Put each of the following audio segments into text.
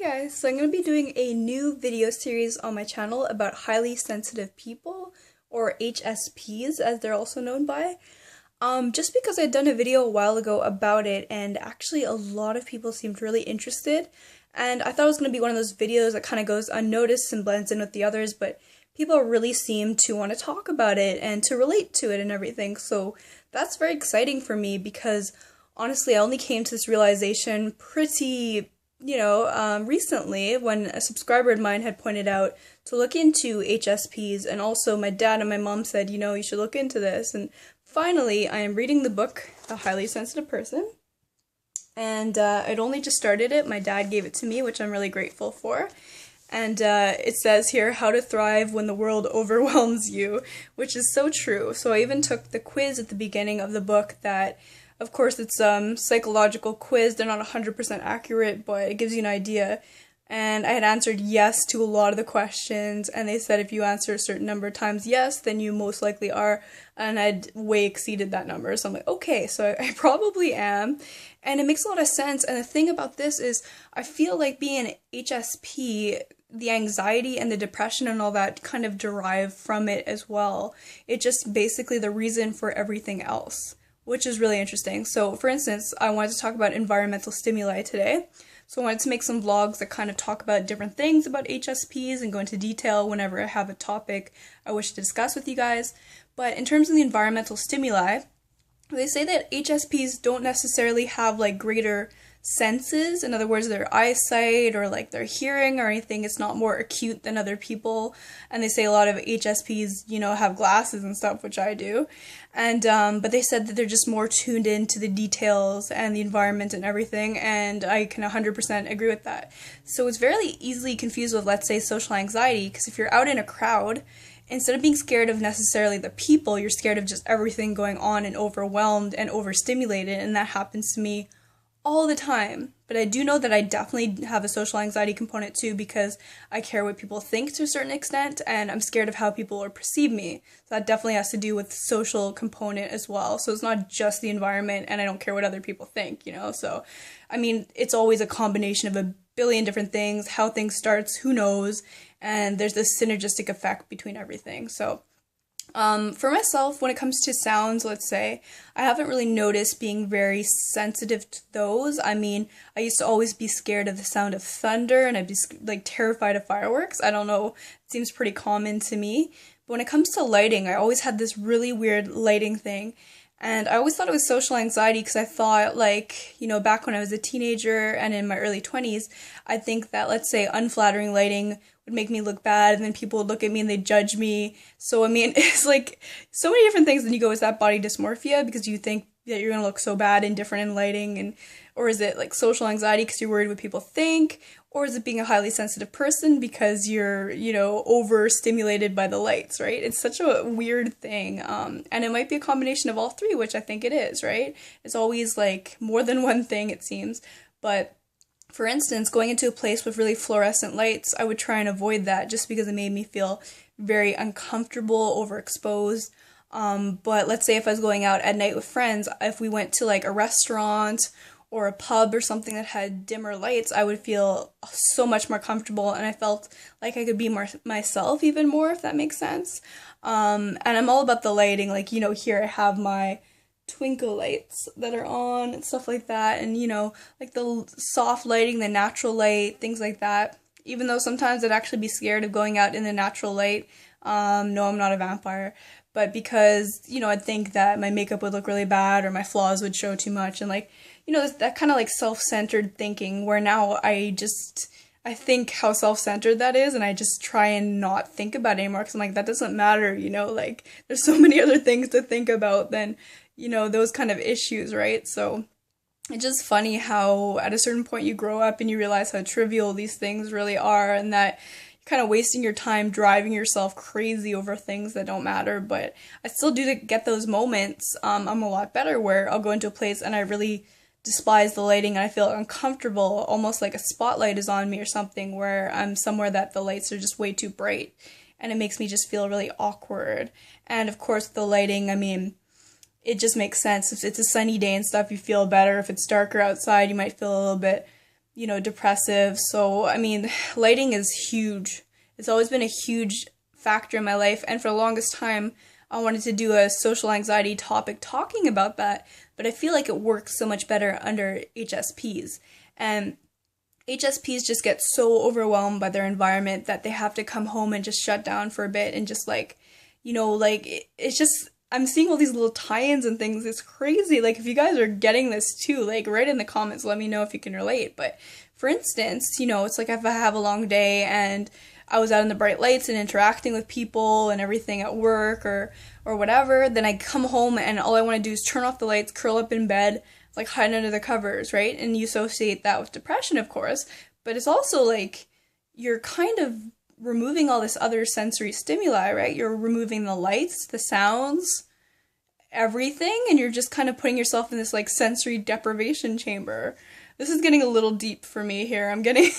Guys, so I'm going to be doing a new video series on my channel about highly sensitive people, or HSPs as they're also known by. Just because I'd done a video a while ago about it and actually a lot of people seemed really interested, and I thought it was going to be one of those videos that kind of goes unnoticed and blends in with the others, but people really seem to want to talk about it and to relate to it and everything, so that's very exciting for me because honestly I only came to this realization pretty recently when a subscriber of mine had pointed out to look into HSPs, and also my dad and my mom said, you should look into this, and finally I am reading the book, The Highly Sensitive Person, and I'd only just started it. My dad gave it to me, which I'm really grateful for, and it says here, how to thrive when the world overwhelms you, which is so true. So I even took the quiz at the beginning of the book that, of course, it's psychological quiz. They're not 100% accurate, but it gives you an idea. And I had answered yes to a lot of the questions, and they said if you answer a certain number of times yes, then you most likely are, and I'd way exceeded that number. So I'm like, okay, so I probably am, and it makes a lot of sense. And the thing about this is, I feel like being an HSP, the anxiety and the depression and all that kind of derive from it as well. It's just basically the reason for everything else, which is really interesting. So for instance, I wanted to talk about environmental stimuli today. So I wanted to make some vlogs that kind of talk about different things about HSPs and go into detail whenever I have a topic I wish to discuss with you guys. But in terms of the environmental stimuli, they say that HSPs don't necessarily have like greater senses, in other words, their eyesight or like their hearing or anything, it's not more acute than other people. And they say a lot of HSPs, have glasses and stuff, which I do. And but they said that they're just more tuned into the details and the environment and everything, and I can 100% agree with that. So it's very easily confused with, let's say, social anxiety, because if you're out in a crowd, instead of being scared of necessarily the people, you're scared of just everything going on and overwhelmed and overstimulated, and that happens to me all the time. But I do know that I definitely have a social anxiety component too, because I care what people think to a certain extent, and I'm scared of how people will perceive me. So that definitely has to do with social component as well. So it's not just the environment, and I don't care what other people think, So, I mean, it's always a combination of a billion different things. How things starts, who knows? And there's this synergistic effect between everything. So for myself, when it comes to sounds, let's say, I haven't really noticed being very sensitive to those. I mean, I used to always be scared of the sound of thunder, and I'd be like terrified of fireworks. I don't know, it seems pretty common to me. But when it comes to lighting, I always had this really weird lighting thing. And I always thought it was social anxiety because I thought, like, back when I was a teenager and in my early 20s, I think that, let's say, unflattering lighting would make me look bad, and then people would look at me and they'd judge me. So, I mean, it's like so many different things. Then you go, is that body dysmorphia because you think that you're going to look so bad and different in lighting? Or is it like social anxiety because you're worried what people think? Or is it being a highly sensitive person because you're, overstimulated by the lights, right? It's such a weird thing. And it might be a combination of all three, which I think it is, right? It's always like more than one thing, it seems. But for instance, going into a place with really fluorescent lights, I would try and avoid that just because it made me feel very uncomfortable, overexposed. But let's say if I was going out at night with friends, if we went to like a restaurant or a pub or something that had dimmer lights, I would feel so much more comfortable, and I felt like I could be more myself even more, if that makes sense. And I'm all about the lighting, like, here I have my twinkle lights that are on and stuff like that, and like the soft lighting, the natural light, things like that. Even though sometimes I'd actually be scared of going out in the natural light. No, I'm not a vampire, but because I'd think that my makeup would look really bad or my flaws would show too much, and like that kind of like self-centered thinking, where now I think how self-centered that is, and I just try and not think about it anymore, because I'm like, that doesn't matter, like there's so many other things to think about than those kind of issues, right? So it's just funny how at a certain point you grow up and you realize how trivial these things really are, and that you're kind of wasting your time driving yourself crazy over things that don't matter. But I still do get those moments. I'm a lot better where I'll go into a place and I really despise the lighting and I feel uncomfortable, almost like a spotlight is on me or something, where I'm somewhere that the lights are just way too bright, and it makes me just feel really awkward. And of course the lighting, I mean, it just makes sense. If it's a sunny day and stuff, you feel better. If it's darker outside, you might feel a little bit depressive. So, I mean, lighting is huge. It's always been a huge factor in my life, and for the longest time, I wanted to do a social anxiety topic talking about that, but I feel like it works so much better under HSPs. And HSPs just get so overwhelmed by their environment that they have to come home and just shut down for a bit and just it's just, I'm seeing all these little tie-ins and things. It's crazy. Like, if you guys are getting this too, like, write in the comments, let me know if you can relate. But for instance, it's like if I have a long day and I was out in the bright lights and interacting with people and everything at work or whatever, then I come home and all I want to do is turn off the lights, curl up in bed, like hide under the covers, right? And you associate that with depression, of course, but it's also like you're kind of removing all this other sensory stimuli, right? You're removing the lights, the sounds, everything, and you're just kind of putting yourself in this like sensory deprivation chamber. This is getting a little deep for me here. I'm getting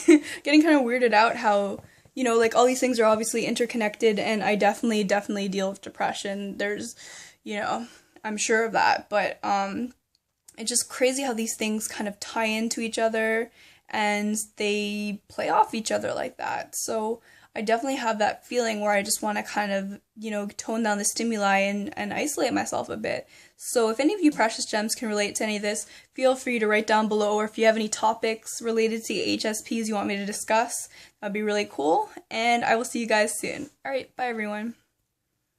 getting kind of weirded out how, like all these things are obviously interconnected, and I definitely deal with depression. There's, I'm sure of that, but it's just crazy how these things kind of tie into each other and they play off each other like that. So I definitely have that feeling where I just want to kind of, tone down the stimuli and isolate myself a bit. So if any of you precious gems can relate to any of this, feel free to write down below, or if you have any topics related to HSPs you want me to discuss, that'd be really cool. And I will see you guys soon. Alright, bye everyone.